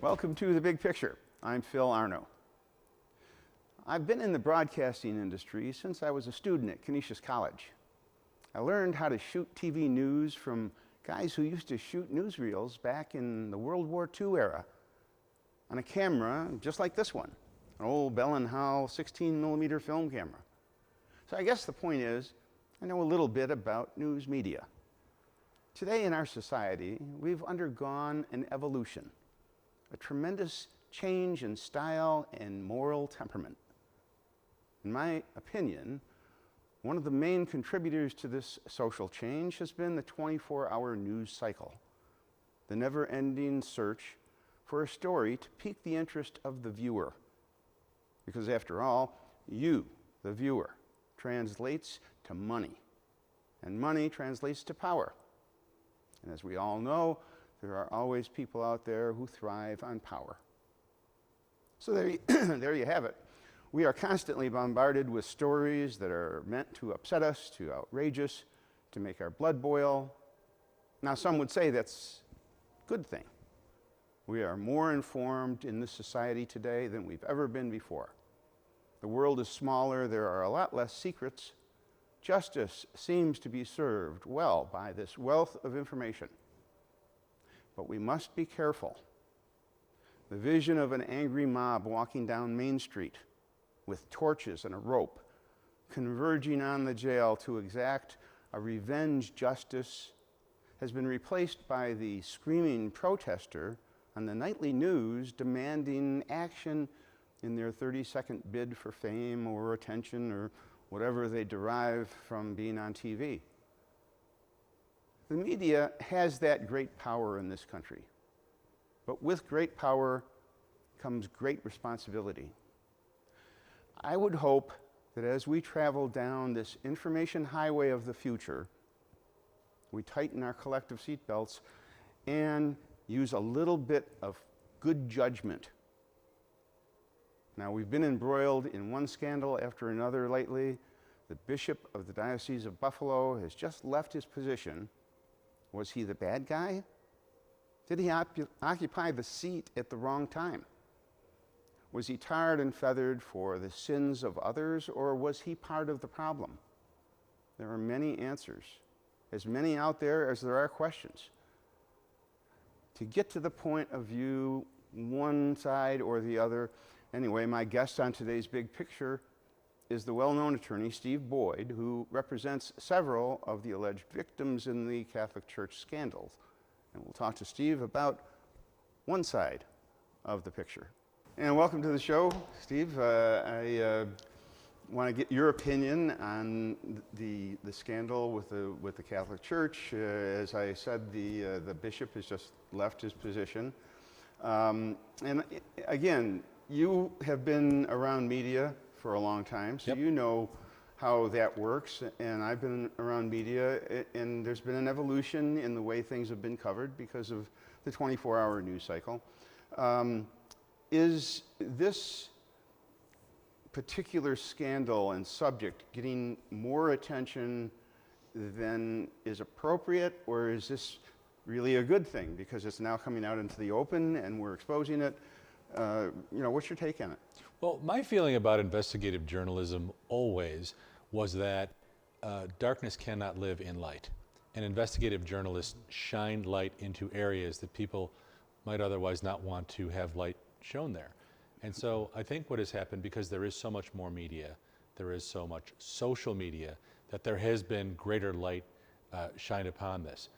Welcome to The Big Picture. I'm Phil Arno. I've been in the broadcasting industry since I was a student at Canisius College. I learned how to shoot TV news from guys who used to shoot newsreels back in the World War II era on a camera just like this one, an old Bell & Howell 16mm film camera. So I guess the point is, I know a little bit about news media. Today in our society, we've undergone an evolution, a tremendous change in style and moral temperament. In my opinion, one of the main contributors to this social change has been the 24-hour news cycle, the never-ending search for a story to pique the interest of the viewer. Because after all, you, the viewer, translates to money, and money translates to power. And as we all know, there are always people out there who thrive on power. So there you have it. We are constantly bombarded with stories that are meant to upset us, to outrage us, to make our blood boil. Now, some would say that's a good thing. We are more informed in this society today than we've ever been before. The world is smaller, there are a lot less secrets. Justice seems to be served well by this wealth of information. But we must be careful. The vision of an angry mob walking down Main Street with torches and a rope, converging on the jail to exact a revenge justice, has been replaced by the screaming protester on the nightly news demanding action in their 30-second bid for fame or attention or whatever they derive from being on TV. The media has that great power in this country, but with great power comes great responsibility. I would hope that as we travel down this information highway of the future, we tighten our collective seatbelts and use a little bit of good judgment. Now, we've been embroiled in one scandal after another lately. The Bishop of the Diocese of Buffalo has just left his position. Was he the bad guy? Did he occupy the seat at the wrong time? Was he tarred and feathered for the sins of others, or was he part of the problem? There are many answers, as many out there as there are questions. To get to the point of view, one side or the other, anyway, my guest on today's Big Picture is the well-known attorney Steve Boyd, who represents several of the alleged victims in the Catholic Church scandals. And we'll talk to Steve about one side of the picture. And welcome to the show, Steve. I want to get your opinion on the scandal with the Catholic Church. As I said, the bishop has just left his position. And again, you have been around media for a long time, so you know how that works, and I've been around media, and there's been an evolution in the way things have been covered because of the 24-hour news cycle. Is this particular scandal and subject getting more attention than is appropriate, or is this really a good thing because it's now coming out into the open and we're exposing it? What's your take on it? Well, my feeling about investigative journalism always was that darkness cannot live in light. And investigative journalists shine light into areas that people might otherwise not want to have light shown there. And so I think what has happened, because there is so much more media, there is so much social media, that there has been greater light shined upon this.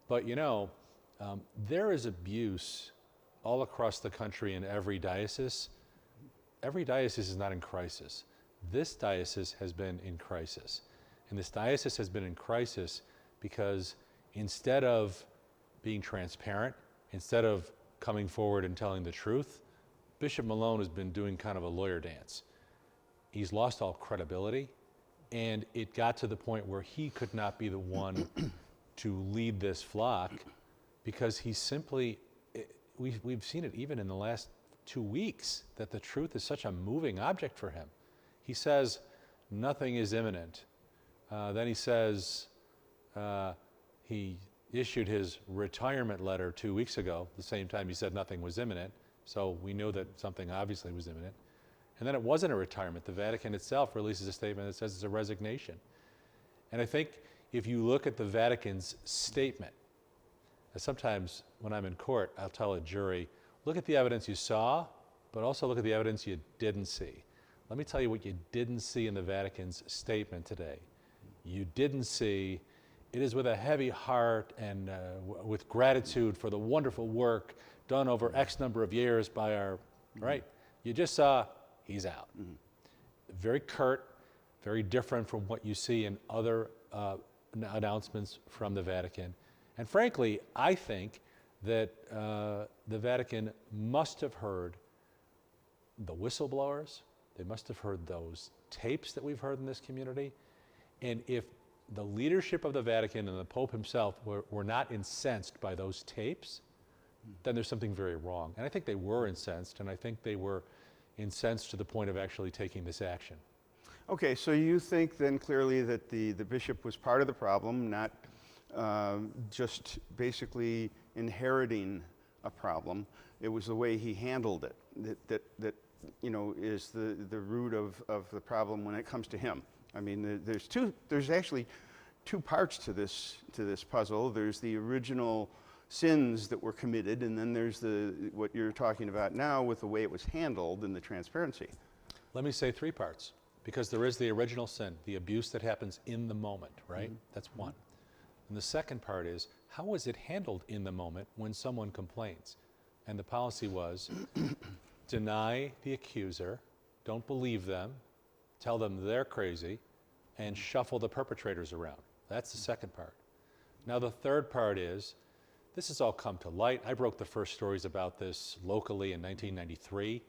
But there is abuse all across the country in every diocese. Every diocese is not in crisis. This diocese has been in crisis. And this diocese has been in crisis because instead of being transparent, instead of coming forward and telling the truth, Bishop Malone has been doing kind of a lawyer dance. He's lost all credibility, and it got to the point where he could not be the one to lead this flock because he simply, we've seen it even in the last 2 weeks, that the truth is such a moving object for him. He says, nothing is imminent. Then he says, he issued his retirement letter 2 weeks ago, the same time he said nothing was imminent. So we know that something obviously was imminent. And then it wasn't a retirement. The Vatican itself releases a statement that says it's a resignation. And I think if you look at the Vatican's statement, sometimes when I'm in court, I'll tell a jury, look at the evidence you saw, but also look at the evidence you didn't see. Let me tell you what you didn't see in the Vatican's statement today. You didn't see, it is with a heavy heart and with gratitude for the wonderful work done over X number of years by our, right? You just saw, he's out. Very curt, very different from what you see in other announcements from the Vatican. And frankly, I think that the Vatican must have heard the whistleblowers. They must have heard those tapes that we've heard in this community. And if the leadership of the Vatican and the Pope himself were not incensed by those tapes, then there's something very wrong. And I think they were incensed, and I think they were incensed to the point of actually taking this action. Okay, so you think then clearly that the bishop was part of the problem, not just basically inheriting a problem. It was the way he handled it that you know, is the root of the problem when it comes to him. I mean, there's actually two parts to this puzzle. There's the original sins that were committed, and then there's what you're talking about now with the way it was handled and the transparency. Let me say three parts, because there is the original sin, the abuse that happens in the moment, right? That's one. And the second part is, how was it handled in the moment when someone complains? And the policy was, deny the accuser, don't believe them, tell them they're crazy, and shuffle the perpetrators around. That's the second part. Now the third part is, this has all come to light. I broke the first stories about this locally in 1993.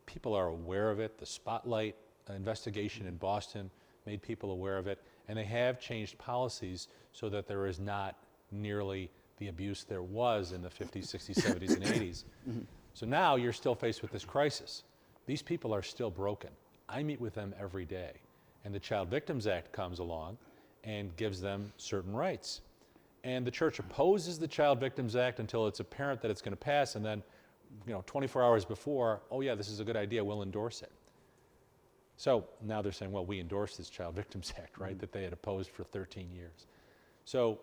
People are aware of it. The Spotlight investigation in Boston made people aware of it, and they have changed policies so that there is not nearly the abuse there was in the 50s, 60s, 70s, and 80s. So now you're still faced with this crisis. These people are still broken. I meet with them every day, and the Child Victims Act comes along and gives them certain rights. And the church opposes the Child Victims Act until it's apparent that it's going to pass, and then, 24 hours before, oh yeah, this is a good idea, we'll endorse it. So now they're saying, well, we endorsed this Child Victims Act, right, that they had opposed for 13 years. So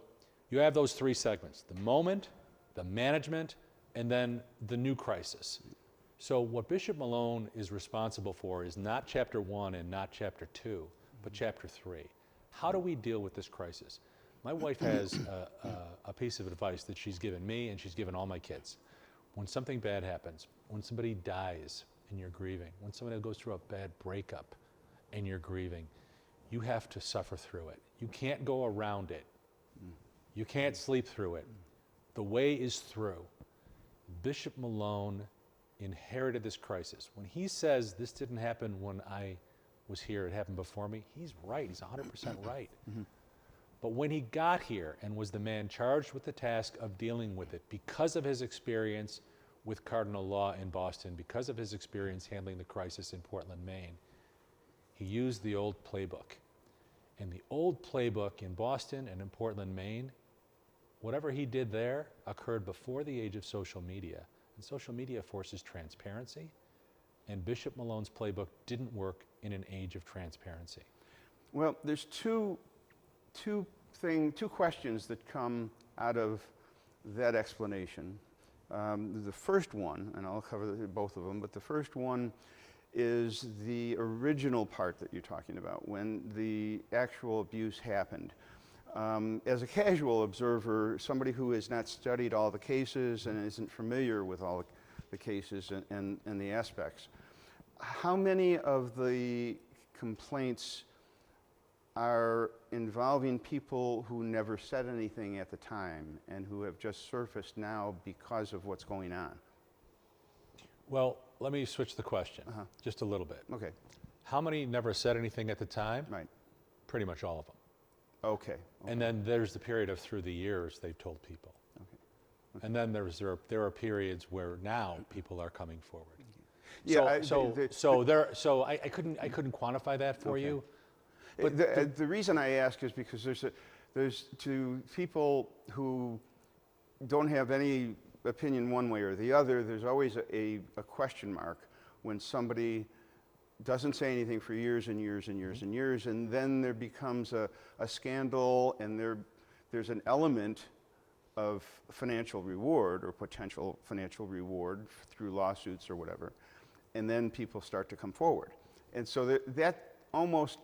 you have those three segments: the moment, the management, and then the new crisis. So what Bishop Malone is responsible for is not chapter 1 and not chapter 2, but chapter 3. How do we deal with this crisis? My wife has a piece of advice that she's given me and she's given all my kids. When something bad happens, when somebody dies and you're grieving, when somebody goes through a bad breakup and you're grieving, you have to suffer through it. You can't go around it. You can't sleep through it. The way is through. Bishop Malone inherited this crisis. When he says this didn't happen when I was here, it happened before me, he's right. He's 100% right. But when he got here and was the man charged with the task of dealing with it, because of his experience with Cardinal Law in Boston, because of his experience handling the crisis in Portland, Maine, he used the old playbook. And the old playbook in Boston and in Portland, Maine, whatever he did there occurred before the age of social media. And social media forces transparency, and Bishop Malone's playbook didn't work in an age of transparency. Well, there's two questions that come out of that explanation. The first one, and I'll cover both of them, but the first one is the original part that you're talking about, when the actual abuse happened. As a casual observer, somebody who has not studied all the cases and isn't familiar with all the cases and the aspects, how many of the complaints are involving people who never said anything at the time and who have just surfaced now because of what's going on? Well, let me switch the question just a little bit. Okay. How many never said anything at the time? Right. Pretty much all of them. Okay. And then there's the period of through the years they've told people. Okay. And then there are periods where now people are coming forward. Yeah, So I couldn't quantify that for you. But the reason I ask is because there's to people who don't have any opinion one way or the other. There's always a question mark when somebody doesn't say anything for years and years and years and years, and then there becomes a scandal, and there's an element of financial reward or potential financial reward through lawsuits or whatever, and then people start to come forward. And so that almost,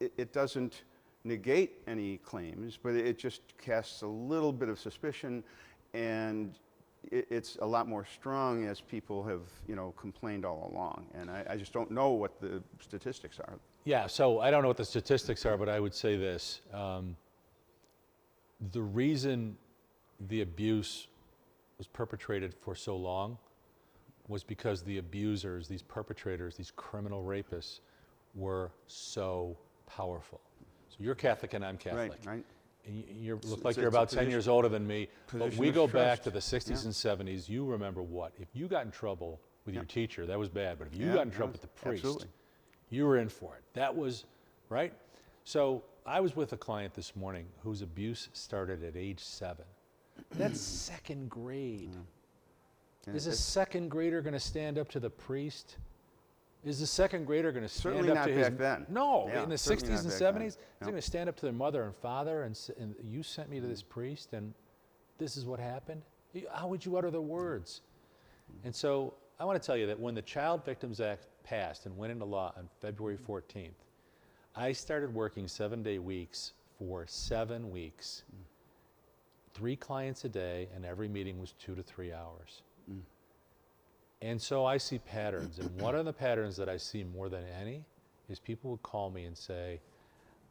it doesn't negate any claims, but it just casts a little bit of suspicion, and it's a lot more strong as people have, complained all along. And I just don't know what the statistics are. Yeah, so I don't know what the statistics are, but I would say this. The reason the abuse was perpetrated for so long was because the abusers, these perpetrators, these criminal rapists, were so powerful. So you're Catholic and I'm Catholic. Right. And you look like you're about 10 years older than me, but we go back to the 60s Yeah. and 70s. You remember what? If you got in trouble with your teacher, that was bad, but if you Yeah, got in trouble with the priest, absolutely. you were in for it. That was, right? So I was with a client this morning whose abuse started at age 7. That's second grade. Yeah, Is a it's second grader going to stand up to the priest? Is the second grader going to stand certainly up not to his... back then. No, Yeah, in the certainly 60s not and back then. 70s, he's No. going to stand up to their mother and father and you sent me to this priest and this is what happened? How would you utter the words? And so I want to tell you that when the Child Victims Act passed and went into law on February 14th, I started working 7-day weeks for 7 weeks, 3 clients a day, and every meeting was 2 to 3 hours. And so I see patterns, and one of the patterns that I see more than any is people would call me and say,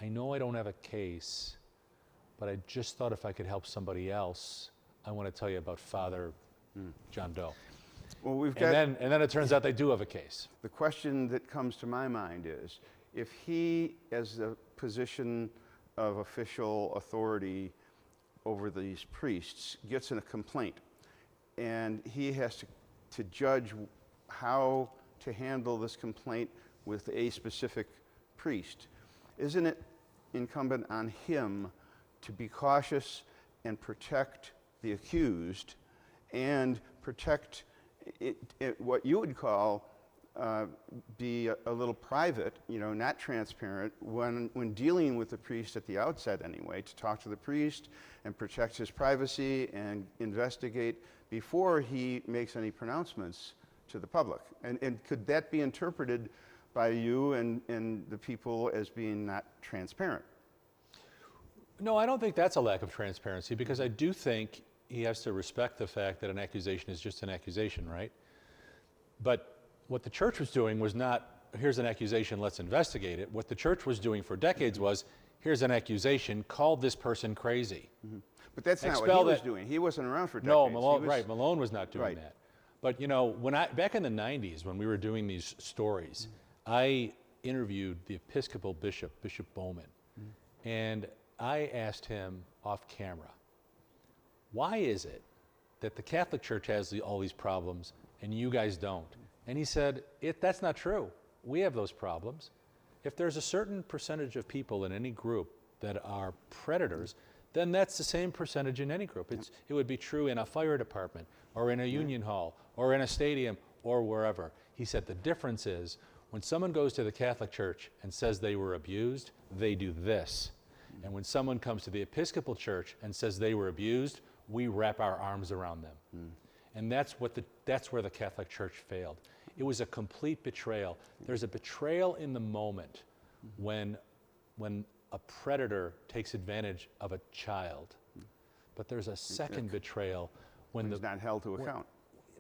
I know I don't have a case, but I just thought if I could help somebody else, I want to tell you about Father John Doe. Well, we've got And then it turns out they do have a case. the question that comes to my mind is, if he, as a position of official authority over these priests, gets in a complaint, and he has to judge how to handle this complaint with a specific priest, isn't it incumbent on him to be cautious and protect the accused and protect what you would call be a little private, not transparent, when dealing with the priest at the outset anyway, to talk to the priest and protect his privacy and investigate before he makes any pronouncements to the public? And could that be interpreted by you and the people as being not transparent? No, I don't think that's a lack of transparency, because I do think he has to respect the fact that an accusation is just an accusation, right? But what the church was doing was not, here's an accusation, let's investigate it. What the church was doing for decades was, here's an accusation, call this person crazy. But that's not what he was doing. He wasn't around for decades. No, Malone was not doing Right. that. But back in the 90s, when we were doing these stories, I interviewed the Episcopal bishop, Bishop Bowman, and I asked him off camera, why is it that the Catholic Church has all these problems and you guys don't? And he said, that's not true. We have those problems. If there's a certain percentage of people in any group that are predators, then that's the same percentage in any group. It would be true in a fire department or in a union hall or in a stadium or wherever. He said the difference is when someone goes to the Catholic Church and says they were abused, they do this. And when someone comes to the Episcopal Church and says they were abused, we wrap our arms around them. And that's where the Catholic Church failed. It was a complete betrayal. There's a betrayal in the moment when a predator takes advantage of a child. But there's a second betrayal when He's not held to account.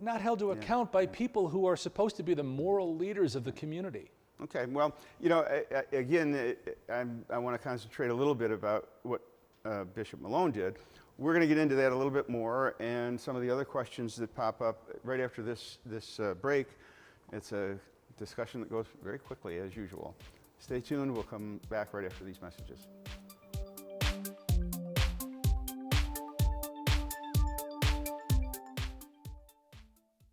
Not held to account by people who are supposed to be the moral leaders of the community. Okay, well, again, I want to concentrate a little bit about what Bishop Malone did. We're going to get into that a little bit more and some of the other questions that pop up right after this break. It's a discussion that goes very quickly, as usual. Stay tuned. We'll come back right after these messages.